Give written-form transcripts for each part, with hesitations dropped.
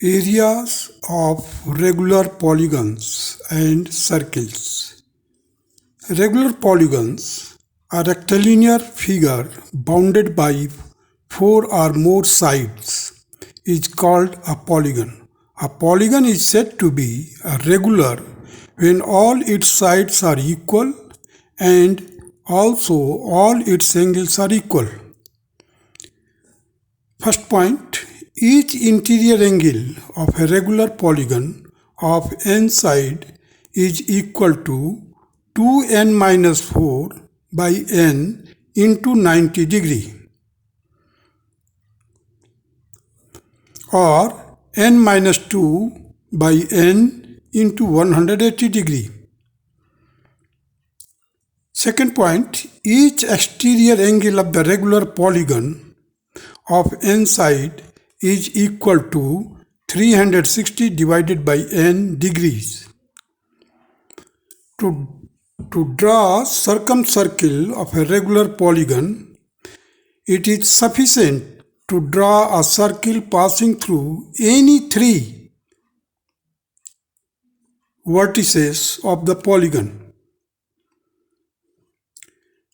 Areas of regular polygons and circles. Regular polygons are rectilinear figure bounded by four or more sides is called a polygon. A polygon is said to be a regular when all its sides are equal and also all its angles are equal. First point, each interior angle of a regular polygon of n side is equal to 2n minus 4 by n into 90 degree or n minus 2 by n into 180 degree. Second point, each exterior angle of the regular polygon of n side is equal to 360 divided by n degrees. To draw circumcircle of a regular polygon, it is sufficient to draw a circle passing through any three vertices of the polygon.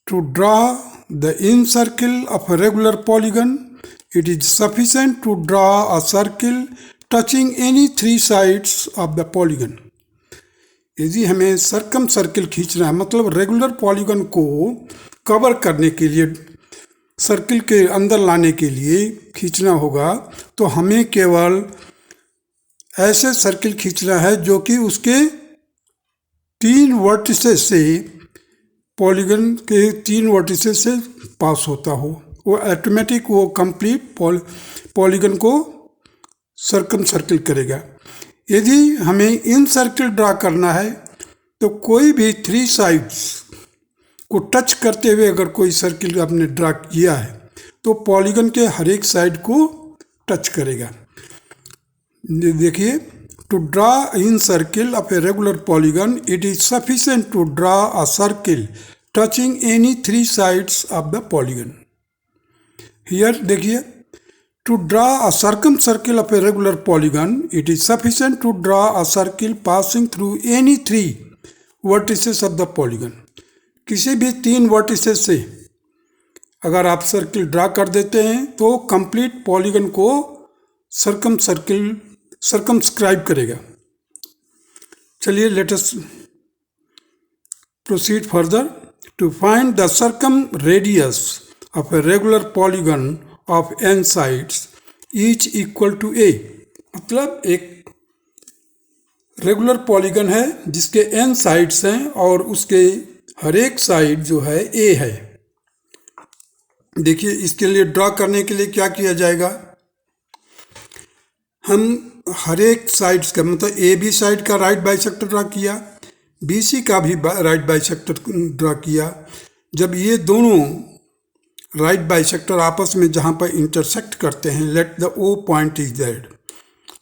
To draw the inner circle of a regular polygon, it is sufficient to draw a circle touching any three sides of the polygon. यदि हमें circum circle खींचना है, मतलब regular polygon को cover करने के लिए, circle के अंदर लाने के लिए खींचना होगा, तो हमें केवल ऐसे सर्किल खींचना है जो कि उसके तीन वर्टिसेस से, पॉलीगन के तीन वर्टिसेस से पास होता हो. वो ऑटोमेटिक वो कंप्लीट पॉलीगन को सर्कम सर्किल करेगा. यदि हमें इन सर्किल ड्रा करना है तो कोई भी थ्री साइड्स को टच करते हुए अगर कोई सर्किल आपने ड्रा किया है तो पॉलीगन के हर एक साइड को टच करेगा. देखिए, to draw in circle of a regular polygon it is sufficient to draw a circle touching any three sides of the polygon. Here देखिए, to draw a circumcircle of a regular polygon, it is sufficient to draw a circle passing through any three vertices of the polygon. किसी भी तीन vertices से अगर आप circle draw कर देते हैं तो कंप्लीट पॉलीगन को सर्कमस्क्राइब करेगा. चलिए, let us proceed further. To find the circum radius of a regular polygon of n sides each equal to a. मतलब एक रेगुलर पॉलीगन है जिसके n साइड्स हैं और उसके हर एक साइड जो है a है. देखिए, इसके लिए ड्रा करने के लिए क्या किया जाएगा, हम हर एक साइड्स का, मतलब ए बी साइड का राइट बाइसेक्टर ड्रा किया, बी सी का भी राइट बाइसेक्टर ड्रा किया. जब ये दोनों राइट बाइसेक्टर आपस में जहाँ पर इंटरसेक्ट करते हैं, let the O point is that,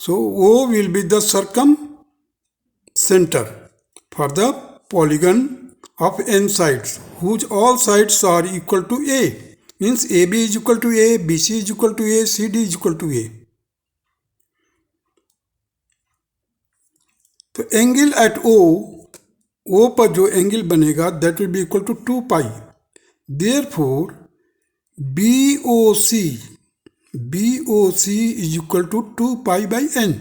so O will be the circumcentre for the polygon of n sides whose all sides are equal to a. Means A B is equal to a, B C is equal to a, C D is equal to a. तो angle at O पर जो angle बनेगा that will be equal to 2 pi. Therefore BOC is equal to 2 pi by n.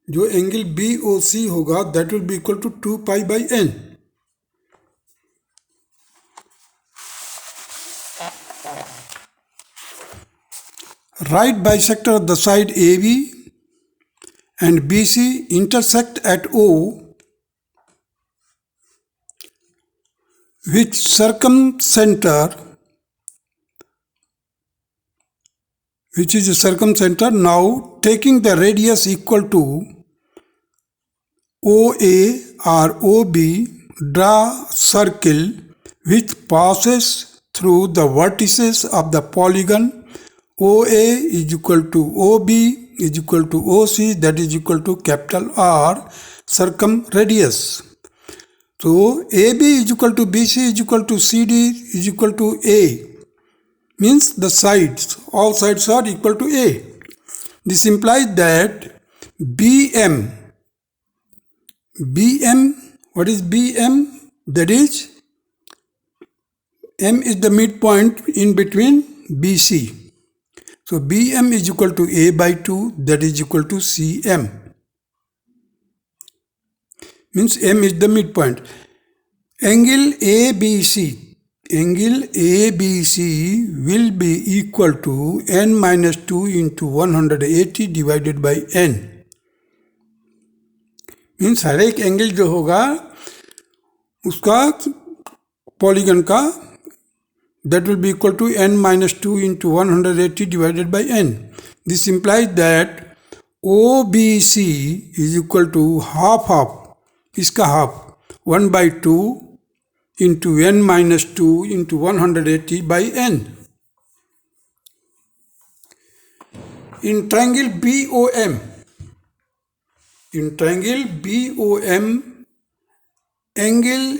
जो angle BOC होगा that will be equal to 2 pi by n. Right bisector of the side AB and BC intersect at O, which is a circumcenter. Now taking the radius equal to OA or OB, draw circle which passes through the vertices of the polygon. OA is equal to OB is equal to OC, that is equal to capital R circumradius. So AB is equal to BC is equal to CD is equal to A. Means the sides, all sides are equal to A. This implies that BM, what is BM? That is, M is the midpoint in between BC. So BM is equal to A by 2, that is equal to CM. Means M is the midpoint. Angle ABC will be equal to n minus 2 into 180 divided by n. Means हर एक angle जो होगा उसका polygon का that will be equal to n minus 2 into 180 divided by n. This implies that OBC is equal to half, इसका half 1 by 2 into n minus 2 into 180 by n. In triangle BOM, angle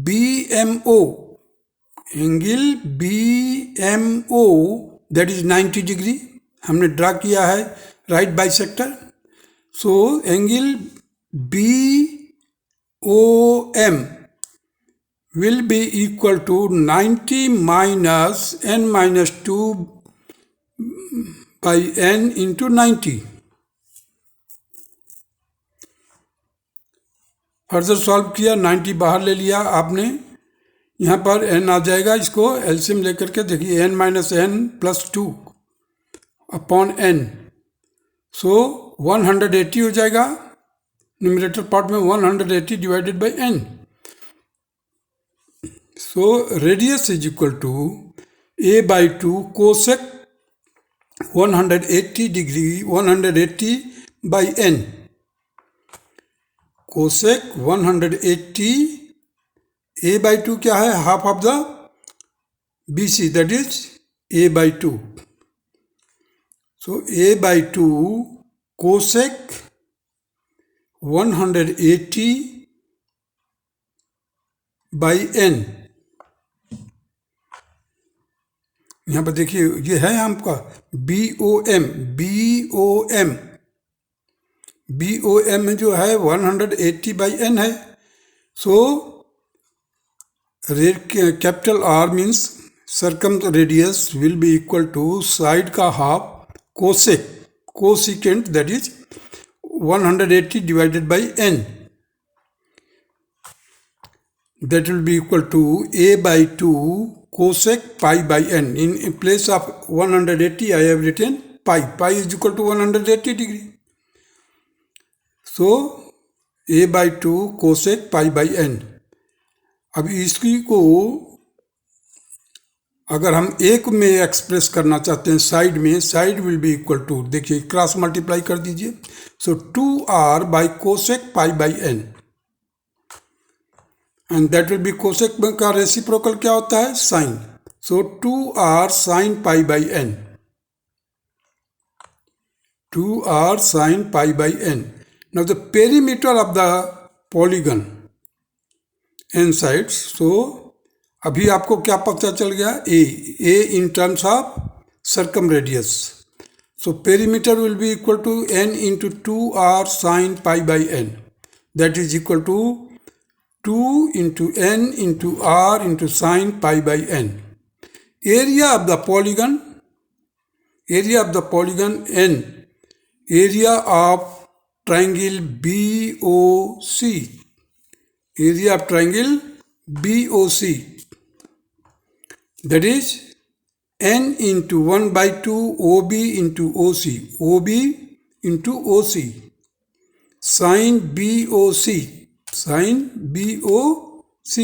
BMO that is 90 degree हमने draw किया है right bisector. So angle BOM will be equal to 90 minus n minus 2 by n into 90. Further solve किया, 90 बाहर ले लिया आपने, यहाँ पर n आ जाएगा. इसको एलसीएम लेकर के देखिए, n minus n plus 2 upon n. So 180 हो जाएगा. न्यूमरेटर पार्ट में 180 divided by n. So radius is equal to a by 2 cosec 180 by n. Cosec 180, a by 2 क्या है? Half of the BC, that is a by 2. So a by 2 cosec 180 by n. यहाँ पर देखिए, ये है आपका BOM जो है 180 by n है. So capital R means circumradius will be equal to side का half cosecant that is 180 divided by n. That will be equal to a by 2 cosec pi by n. In place of 180 I have written pi. Pi is equal to 180 degree. So a by 2 cosec pi by n. अब इसकी को अगर हम एक में express करना चाहते हैं साइड में, side will be equal to, देखिए क्रॉस मल्टीप्लाई कर दीजिए. So 2r by cosec pi by n, and that will be cosec का रेसिप्रोकल क्या होता है? Sine. So 2r sine pi by n, 2r sine pi by n. Now the perimeter of the polygon n sides. सो अभी आपको क्या पता चल गया? a in terms of circumradius. So perimeter will be equal to n into 2r sin pi by n. That is equal to 2 into n into r into sin pi by n. Area of the polygon n. Area of triangle BOC. Area of triangle BOC. That is n into 1 by 2 OB into OC. OB into OC. Sin BOC. Sin BOC.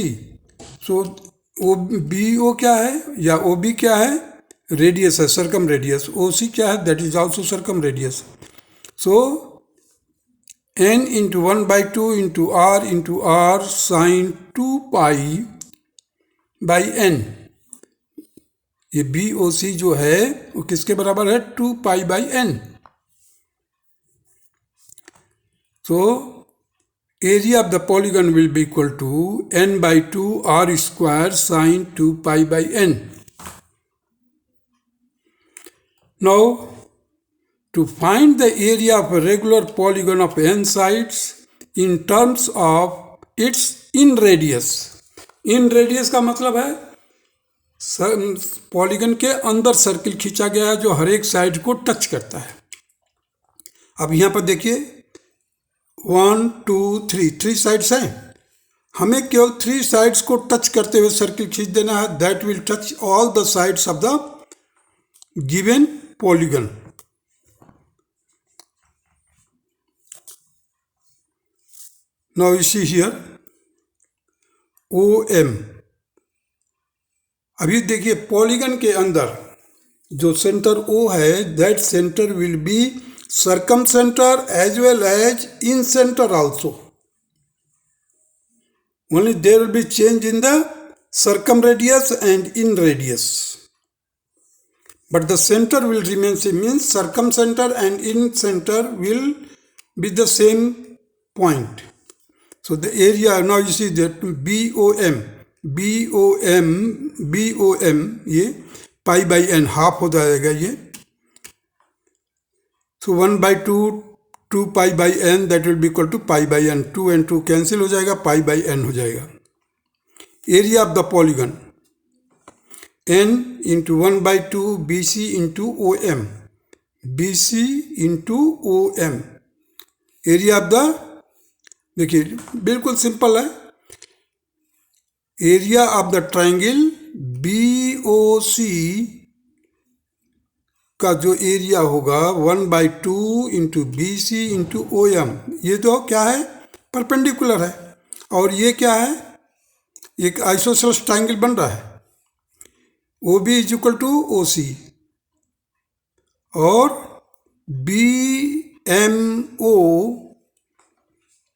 So BO क्या है या OB क्या है? Radius है, circum radius. OC क्या है? That is also circum radius. So n into 1 by 2 into r sin 2 pi by n. ये BOC जो है वो किसके बराबर है? 2 pi by n. So area of the polygon will be equal to n by 2 r square sin 2 pi by n. Now To find the area of a regular polygon of n sides in terms of its in radius. In radius का मतलब है polygon के अंदर circle खींचा गया है जो हर एक साइड को टच करता है। अब यहाँ पर देखिए 1 2 3 3 साइड्स हैं, हमें केवल 3 साइड्स को टच करते हुए सर्किल खींच देना है। That will touch all the sides of the given polygon. Now you see here OM। अभी देखिए पॉलीगन के अंदर जो सेंटर O है, that centre will be circum centre as well as in centre also. Only there will be change in the circum radius and in radius, but the centre will remain same. Means circum centre and in centre will be the same point. So the area, now you see that BOM ये पाई by N half हो जाएगा ये। So 1/2 2 pi by n that will be equal to pi by n. 2 and 2 cancel हो जाएगा, pi by n हो जाएगा। Area of the polygon n into 1/2 BC into OM, BC into OM। Area of the, देखिए बिल्कुल simple है, area of the triangle BOC का जो area होगा 1/2 इंटू BC इंटू OM। ये तो क्या है, परपेंडिकुलर है, और ये क्या है, एक आइसोसेलेस ट्राइंगल बन रहा है। OB is equal to OC और BMO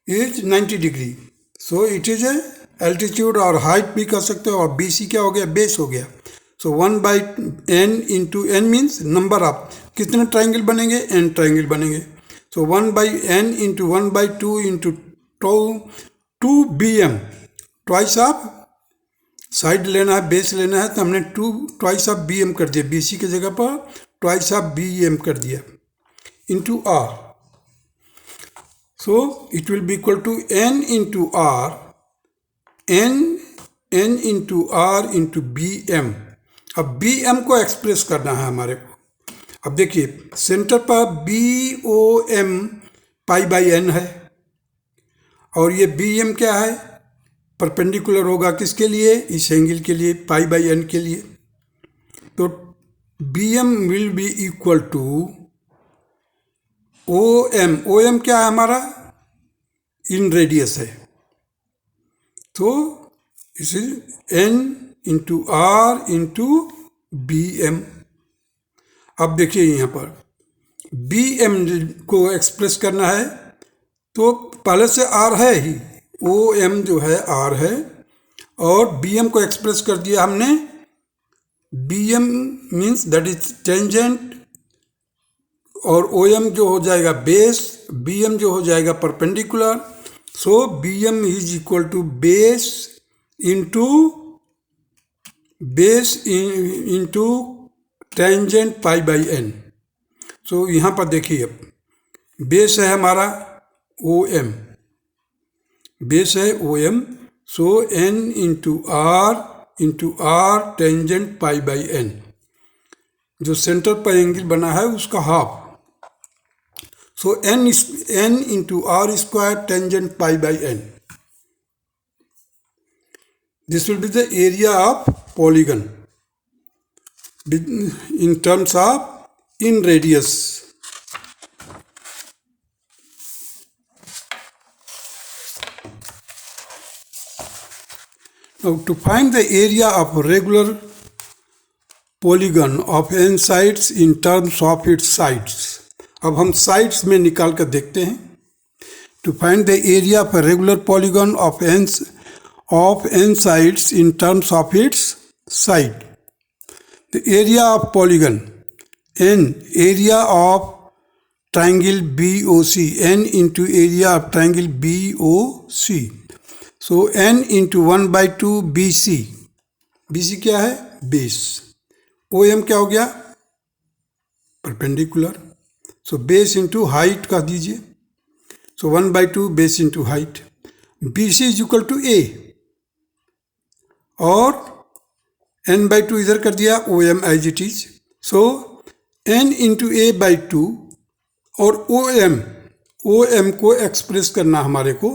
is 90 degree. So it is a altitude और हाइट भी कर सकते हो, और BC क्या हो गया, बेस हो गया। सो 1/n into n means number of कितने ट्राइंगल बनेंगे, n ट्राइंगल बनेंगे। सो 1/n into 1/2 into 2BM, twice of side लेना है, बेस लेना है, तो हमने 2 ट्वाइस ऑफ BM कर दिया, BC की जगह पर ट्वाइस ऑफ BM कर दिया, into R। So it will be equal to n into R, n into R into BM। अब BM को एक्सप्रेस करना है हमारे को। अब देखिए सेंटर पर BOM पाई बाई n है, और ये BM क्या है, परपेंडिकुलर होगा किसके लिए, इस एंगल के लिए, पाई बाई n के लिए। तो BM will be equal to OM। OM क्या है हमारा, इन रेडियस है, तो इस N into R into BM। अब देखिए यहाँ पर BM को एक्सप्रेस करना है, तो पहले से R है ही, OM जो है R है, और BM को एक्सप्रेस कर दिया हमने। BM means that is tangent, और OM जो हो जाएगा बेस, BM जो हो जाएगा perpendicular. So BM is equal to base into tangent pi by n। So यहाँ पर देखिए बेस है हमारा OM, बेस है OM। So n into R tangent pi by n, जो सेंटर पर एंगल बना है उसका half. So n into R square tangent pi by n. This will be the area of polygon in terms of in radius. Now to find the area of a regular polygon of n sides in terms of its sides. अब हम sides में निकाल कर देखते हैं। To find the area of a regular polygon of n sides in terms of its side. The area of polygon n, area of triangle BOC, n into area of triangle BOC। So n into 1/2 BC, BC क्या है, base. OM क्या हो गया, perpendicular. So base into height कह दीजिए, so 1/2 base into height. BC is equal to A और n/2 इधर कर दिया, OM as it is, so n into A/2 और OM को एक्सप्रेस करना हमारे को,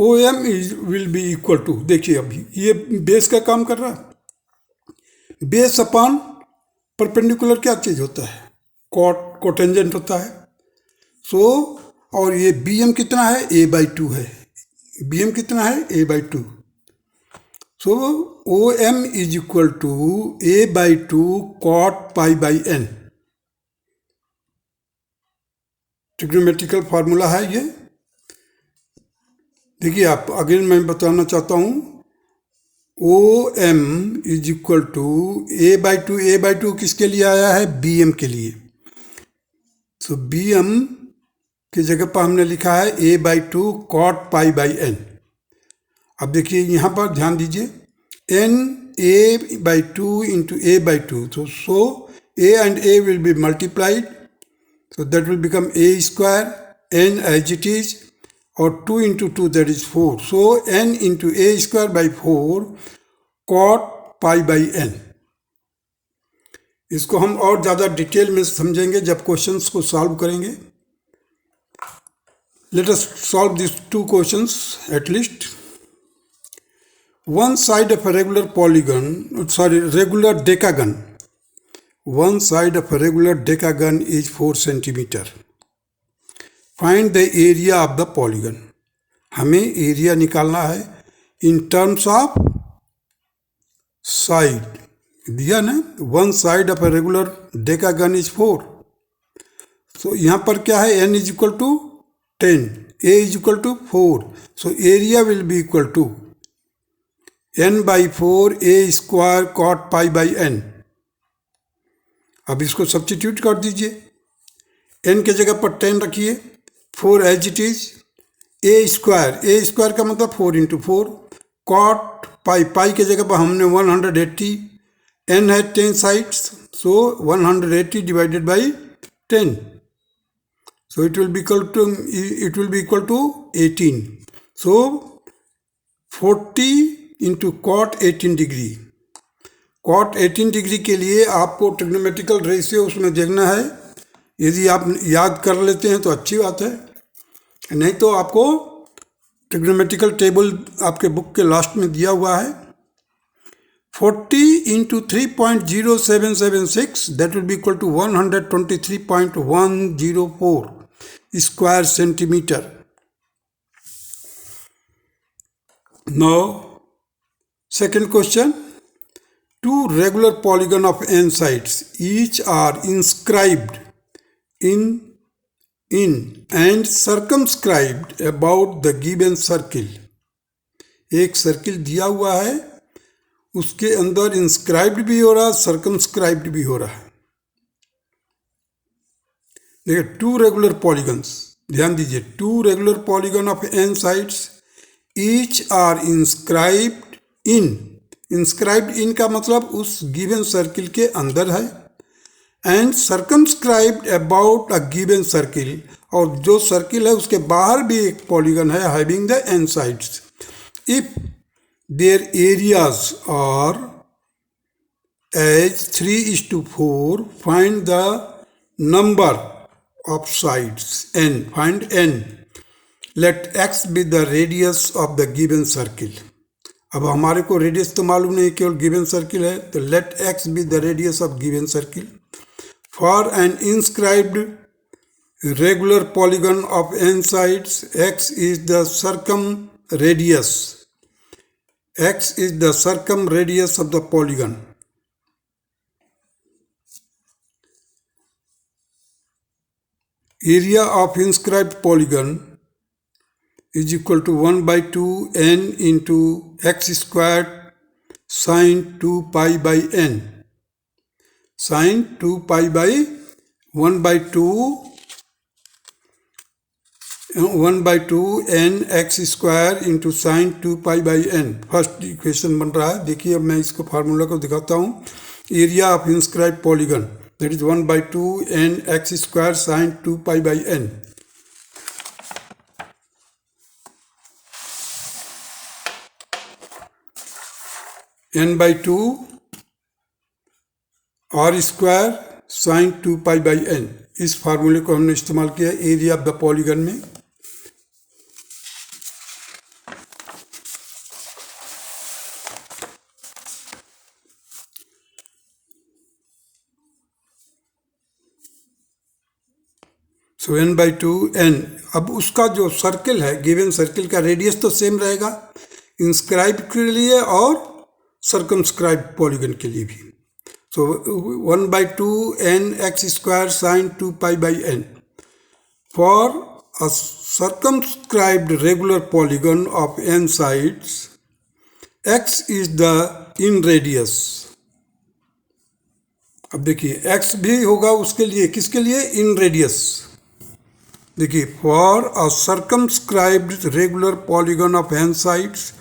OM will be equal to, देखिए अभी ये बेस का काम कर रहा है, बेस अपॉन परपेंडिकुलर क्या चीज होता है, कोटेंजेंट होता है। सो और ये BM कितना है, A/2 है, BM कितना है, A/2। So OM is equal to A/2 cot pi by n, trigonometrical formula है ये। देखिए आप अगेन मैं बताना चाहता हूँ, OM is equal to A/2 किसके लिए आया है, BM के लिए। सो BM की जगह पर हमने लिखा है A/2 cot pi by n। अब देखिए यहाँ पर ध्यान दीजिए, n A/2 into A/2, so A and A will be multiplied, so that will become A square, n as it is, और 2 into 2 that is 4, so n into A square by 4 cot pi by n। इसको हम और ज़्यादा detail में समझेंगे जब questions को solve करेंगे। Let us solve these two questions at least. One side of a regular regular decagon. One side of a regular decagon is 4 centimeter. Find the area of the polygon. हमें area निकालना है in terms of side. दिया ना, one side of a regular decagon is 4. So यहाँ पर क्या है, n is equal to 10, A is equal to 4. So area will be equal to n/4 A square cot pi by n। अब इसको substitute कर दीजिए, n के जगह पर 10 रखिए, 4 as it is, A square का मतलब 4 इंटू 4, कॉट पाई के जगह पर हमने 180, n है 10 sides, so 180 divided by 10, so it will be equal to 18. So 40 into cot 18 degree. Cot 18 degree के लिए आपको ट्रिग्नोमेट्रिकल रेशियो उसमें देखना है, यदि आप याद कर लेते हैं तो अच्छी बात है, नहीं तो आपको ट्रिग्नोमेट्रिकल टेबल आपके बुक के लास्ट में दिया हुआ है। 40 into 3.0776 that will be equal to 123.104 square centimetre. Now second question, two regular polygon of n sides each are inscribed in and circumscribed about the given circle। एक circle दिया हुआ है, उसके अंदर इंस्क्राइब्ड भी हो रहा है, सर्कमस्क्राइब्ड भी हो रहा है। देखिए टू रेगुलर पॉलीगन्स, ध्यान दीजिए, two regular polygon of n sides each are inscribed in का मतलब उस गिवन सर्किल के अंदर है, and circumscribed about a given circle, और जो सर्किल है उसके बाहर भी एक पॉलीगन है having the n sides. If their areas are as 3:4, find the number of sides n, find n, let x be the radius of the given circle. अब हमारे को रेडियस तो मालूम नहीं, केवल गिवन सर्किल है, तो let x be the radius of given circle. For an inscribed regular polygon of n sides, x is the circumradius of the polygon। Area of inscribed polygon is equal to 1/2 n into x squared sin 2 pi by n, sin 2 pi by 1/2 n x square into sin 2 pi by n। First equation बन रहा है। देखिए अब मैं इसको formula को दिखाता हूँ। Area of inscribed polygon, that is 1 by 2 n x square sine 2 pi by n. n by 2 r square sine 2 pi by n. इस फार्मूले को हमने इस्तेमाल किया एरिया ऑफ द पॉलीगन में. सो n by 2 n. अब उसका जो सर्किल है, गिवन सर्किल का रेडियस तो सेम रहेगा इंस्क्राइब के लिए और सर्कमस्क्राइब पॉलीगन के लिए भी. सो 1 by 2 n x square sine 2 pi by n. For a circumscribed regular polygon of n sides, x is the in radius. अब देखिए x भी होगा उसके लिए, किसके लिए? Inradius. देखिए, for a circumscribed regular polygon of n sides,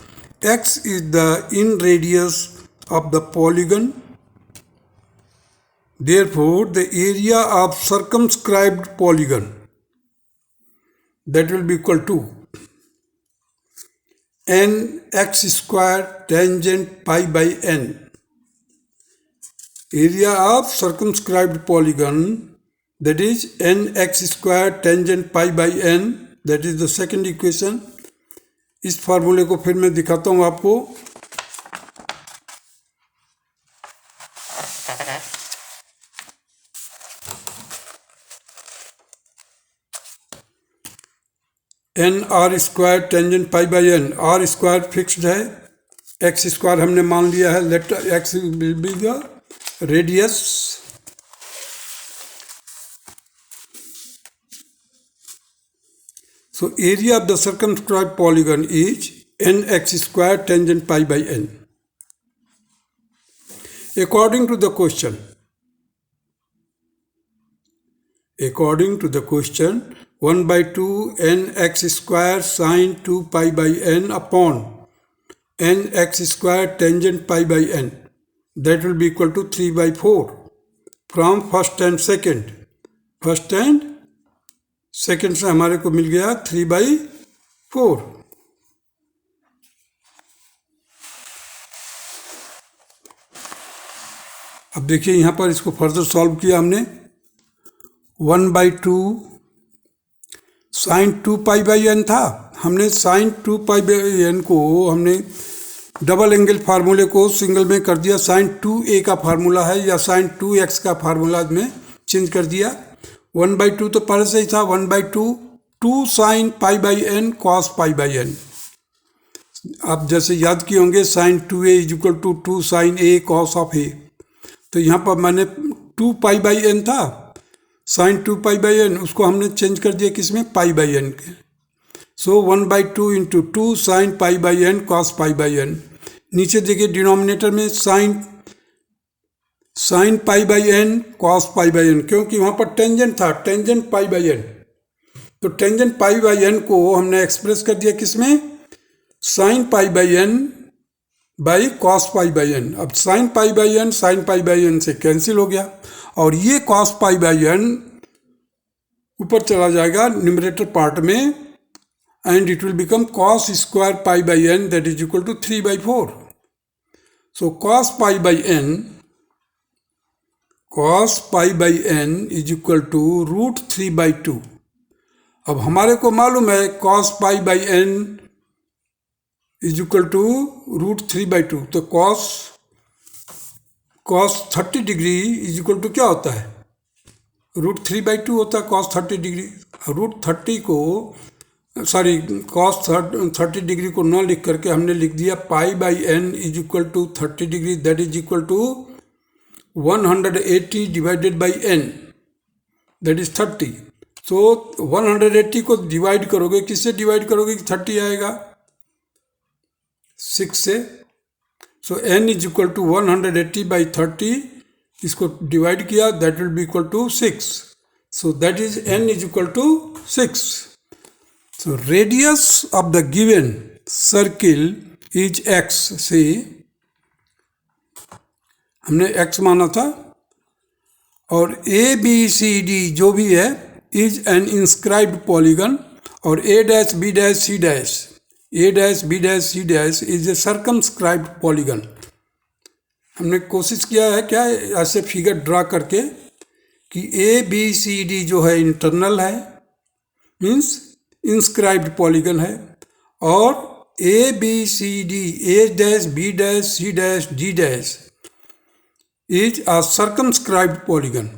x is the in radius of the polygon. Therefore, the area of circumscribed polygon, that will be equal to n x square tangent pi by n. Area of circumscribed polygon, that is n x square tangent pi by n. That is the second equation. इस फार्मूले को फिर मैं दिखाता हूँ आपको. N r square tangent pi by n. R square fixed है, x square हमने मान लिया है. Let x will be the radius. So area of the circumscribed polygon is nx square tangent pi by n. According to the question, 1 by 2 nx square sine 2 pi by n upon nx square tangent pi by n, that will be equal to 3 by 4 from first and second. First and second से हमारे को मिल गया 3 by 4. अब देखिए यहाँ पर इसको further solve किया हमने. 1 by 2 sine 2 pi by n था. हमने साइन 2 पाई बाई एन को हमने डबल एंगल फार्मूले को सिंगल में कर दिया. साइन 2a का फार्मूला है या साइन 2x का फार्मूला में चेंज कर दिया. 1 by 2 तो पहले से ही था. 1 by 2 sine pi by n cos pi by n. आप जैसे याद किए होंगे sine 2a is equal to 2 sine a cos of a. तो यहाँ पर मैंने 2 पाई बाई एन था, साइन 2 पाई बाई एन, उसको हमने चेंज कर दिया किसमें? पाई बाई एन के. So 1 by 2 into 2 sine pi by n cos pi by n. नीचे देखिए डिनोमिनेटर में sine pi by n cos pi by n, क्योंकि वहाँ पर टेंजेंट था, टेंजेंट पाई बाई एन. तो टेंजेंट पाई बाई एन को हमने एक्सप्रेस कर दिया किसमें? Sine pi by n by cos pi by n. अब sine pi by n sine pi by n से कैंसिल हो गया और ये कॉस पाई बाई एन ऊपर चला जाएगा न्यूमरेटर पार्ट में and it will become cos square pi by n, that is equal to 3 by 4. So cos pi by n is equal to root 3 by 2. अब हमारे को मालूम है cos pi by n is equal to root 3 by 2. तो cos 30 degree is equal to क्या होता है? Root 3 by 2 होता है cos 30 डिग्री. रूट 30 को cos 30 डिग्री को न लिख करके हमने लिख दिया pi by n is equal to 30 degree, that is equal to 180 divided by n, that is 30. So 180 को डिवाइड करोगे, किससे डिवाइड करोगे कि 30 आएगा? 6 से. So n is equal to 180 by 30, इसको डिवाइड किया, that will be equal to 6. So that is n is equal to 6. So radius of the given circle is x. से हमने x माना था और ए बी सी डी जो भी है इज एन इंस्क्राइब्ड पॉलीगन, और A dash B dash C dash, A dash B dash C dash is a circumscribed polygon. हमने कोशिश किया है क्या ऐसे फिगर ड्रा करके कि ए बी सी डी जो है इंटरनल है, मीन्स इंस्क्राइब्ड पॉलीगन है, और A B C D, A dash B dash C dash D dash is a circumscribed polygon.